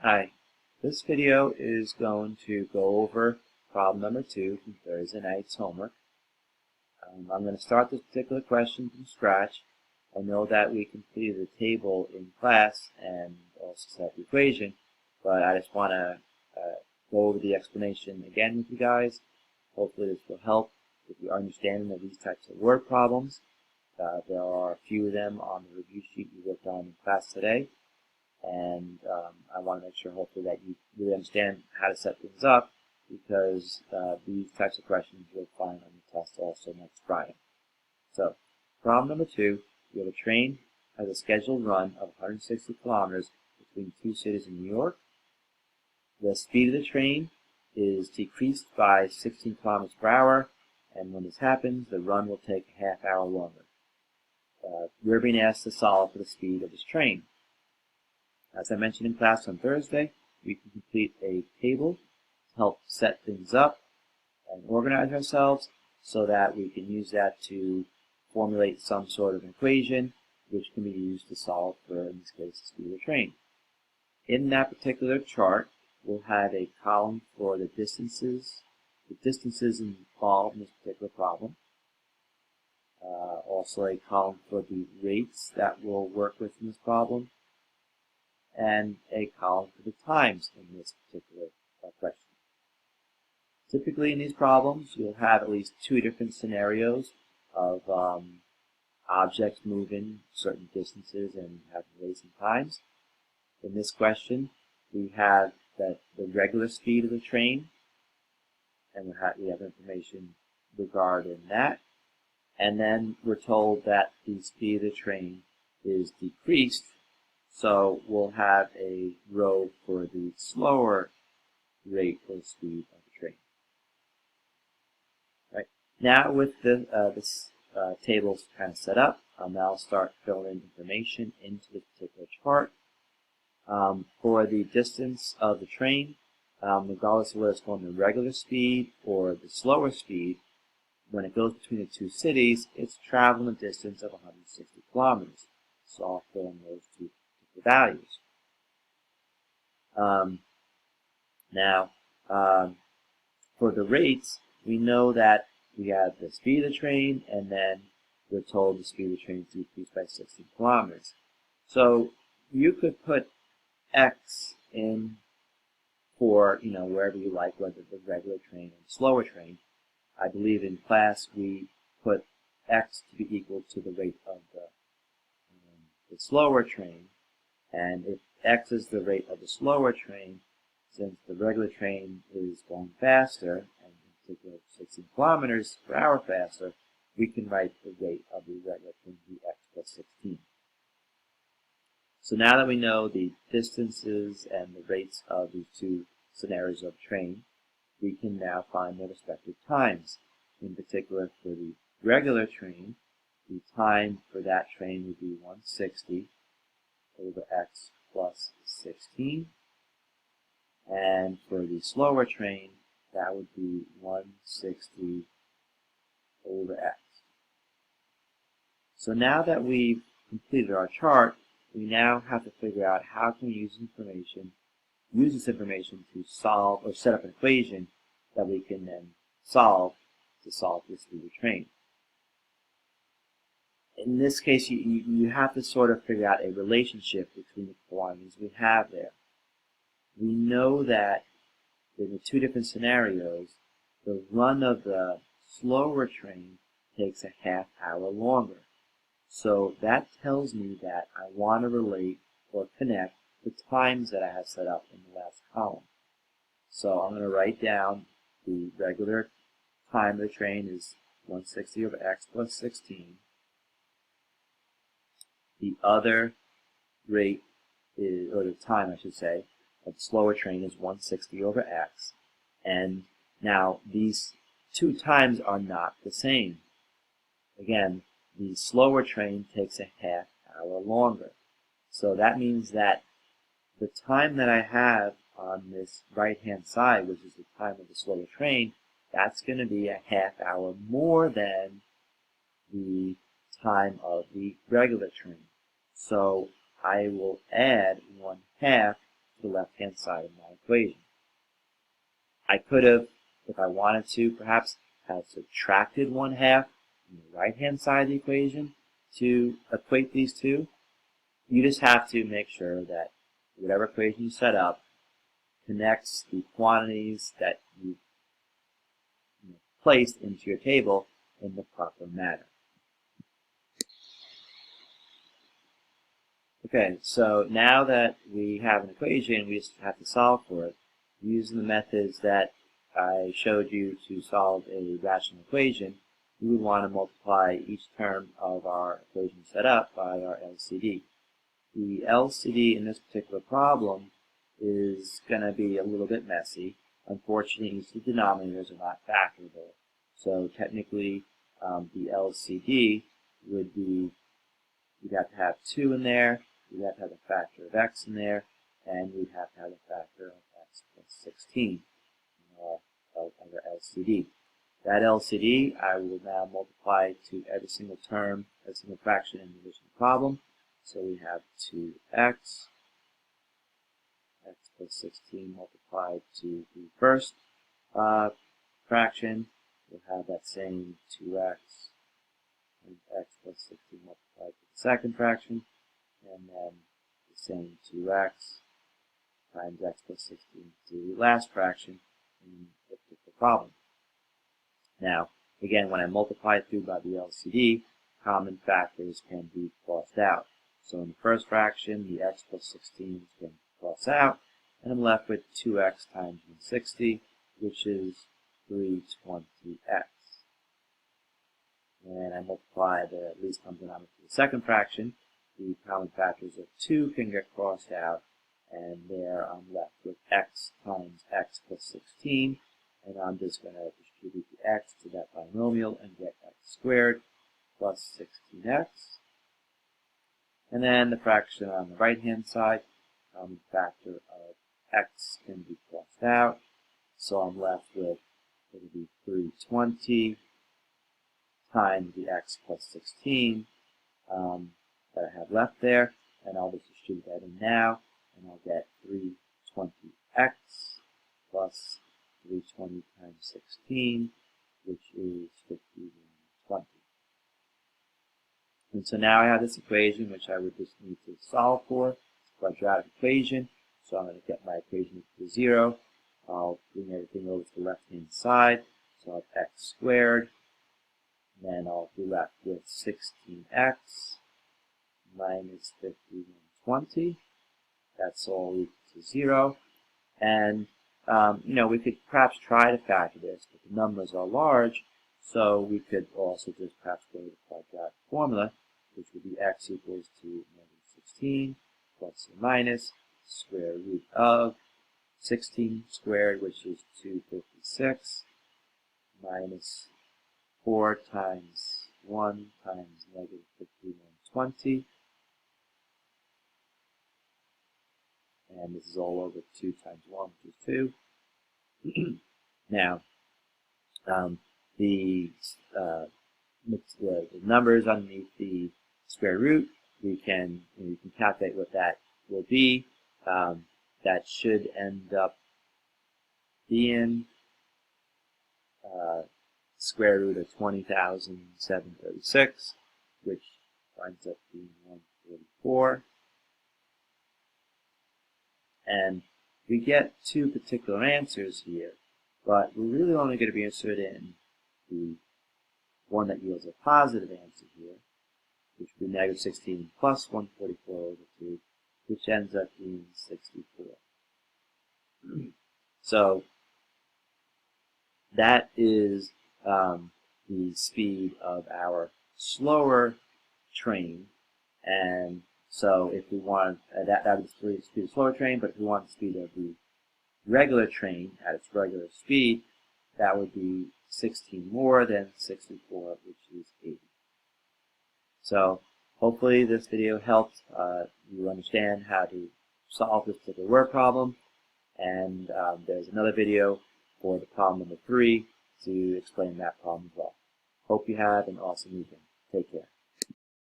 Hi, this video is going to go over problem number 2 from Thursday night's homework. I'm going to start this particular question from scratch. I know that we completed the table in class and also set the equation, but I just want to go over the explanation again with you guys. Hopefully this will help with your understanding of these types of word problems. There are a few of them on the review sheet you worked on in class today. And I want to make sure hopefully that you really understand how to set things up, because these types of questions you'll find on the test also next Friday. So, problem number 2, you have a train has a scheduled run of 160 kilometers between two cities in New York. The speed of the train is decreased by 16 kilometers per hour, and when this happens, the run will take a half hour longer. We're being asked to solve for the speed of this train. As I mentioned in class on Thursday, we can complete a table to help set things up and organize ourselves so that we can use that to formulate some sort of equation which can be used to solve for, in this case, the speed of the train. In that particular chart, we'll have a column for the distances involved in this particular problem. Also a column for the rates that we'll work with in this problem, and a column for the times in this particular question. Typically in these problems, you'll have at least 2 different scenarios of objects moving certain distances and having rates and times. In this question, we have the regular speed of the train, and we have information regarding that. And then we're told that the speed of the train is decreased, so we'll have a row for the slower rate or speed of the train. Right. Now with this table kind of set up, I'll now start filling in information into this particular chart. For the distance of the train, regardless of whether it's going the regular speed or the slower speed, when it goes between the two cities, it's traveling a distance of 160 kilometers. So I'll fill in those two values. For the rates, we know that we have the speed of the train, and then we're told the speed of the train is decreased by 16 kilometers. So you could put X in for, wherever you like, whether the regular train or the slower train. I believe in class we put X to be equal to the rate of the slower train. And if X is the rate of the slower train, since the regular train is going faster, and in particular 16 kilometers per hour faster, we can write the rate of the regular train to be X plus 16. So now that we know the distances and the rates of these two scenarios of train, we can now find their respective times. In particular, for the regular train, the time for that train would be 160 over X plus 16. And for the slower train, that would be 160 over X. So now that we've completed our chart, we now have to figure out how can we use this information to solve or set up an equation that we can then solve to solve the speed of the train. In this case, you have to sort of figure out a relationship between the quantities we have there. We know that in the 2 different scenarios, the run of the slower train takes a half hour longer. So that tells me that I want to relate or connect the times that I have set up in the last column. So I'm going to write down the regular time of the train is 160 over X plus 16. The other rate is, or the time I should say, of the slower train is 160 over X. And now these 2 times are not the same. Again, the slower train takes a half hour longer. So that means that the time that I have on this right-hand side, which is the time of the slower train, that's going to be a half hour more than the time of the regular train. So I will add 1/2 to the left-hand left-hand side of my equation. I could have, if I wanted to, perhaps have subtracted 1/2 from the right-hand side of the equation to equate these two. You just have to make sure that whatever equation you set up connects the quantities that you placed into your table in the proper manner. Okay, so now that we have an equation, we just have to solve for it. Using the methods that I showed you to solve a rational equation, we would want to multiply each term of our equation set up by our LCD. The LCD in this particular problem is going to be a little bit messy. Unfortunately, each of the denominators are not factorable. So technically, the LCD would be, you'd have to have 2 in there, you'd have to have a factor of x in there, and we'd have to have a factor of x plus 16 in our LCD. That LCD I will now multiply to every single term, every single fraction in the original problem. So we have 2x, x plus 16 multiplied to the first fraction. We'll have that same 2x and x plus 16 multiplied to the second fraction, and then the same 2x times x plus 16 to the last fraction in the particular problem. Now, again, when I multiply through by the LCD, common factors can be crossed out. So in the first fraction, the x plus 16 is going to cross out, and I'm left with 2x times 160, which is 320x. And I multiply the least common denominator to the second fraction. The common factors of 2 can get crossed out, and there I'm left with x times x plus 16, and I'm just going to distribute the x to that binomial and get x squared plus 16x. And then the fraction on the right-hand side, common factor of x can be crossed out, so I'm left with, it will be 320 times the x plus 16 that I have left there, and I'll just distribute that in now, and I'll get 320x plus 320 times 16, which is 5120. And so now I have this equation, which I would just need to solve for. It's a quadratic equation, so I'm going to get my equation to 0. I'll bring everything over to the left-hand side, so I'll have x squared, and then I'll be left with 16x minus 5120. That's all equal to 0. And, we could perhaps try to factor this, but the numbers are large, so we could also just perhaps go to the quadratic formula, which would be x equals to negative 16 plus or minus square root of 16 squared, which is 256, minus 4 times 1 times negative 5120. And this is all over 2 times 1, which is 2. Now, the numbers underneath the square root, you can calculate what that will be. That should end up being square root of 20,736, which winds up being 144. And we get 2 particular answers here, but we're really only going to be interested in the one that yields a positive answer here, which would be negative 16 plus 144 over 2, which ends up being 64. So that is the speed of our slower train, and so if we want that would be the speed of the slower train, but if we want the speed of the regular train at its regular speed, that would be 16 more than 64, which is 80. So hopefully this video helped you understand how to solve this particular word problem, and there's another video for the problem number 3 to explain that problem as well. Hope you have an awesome weekend. Take care.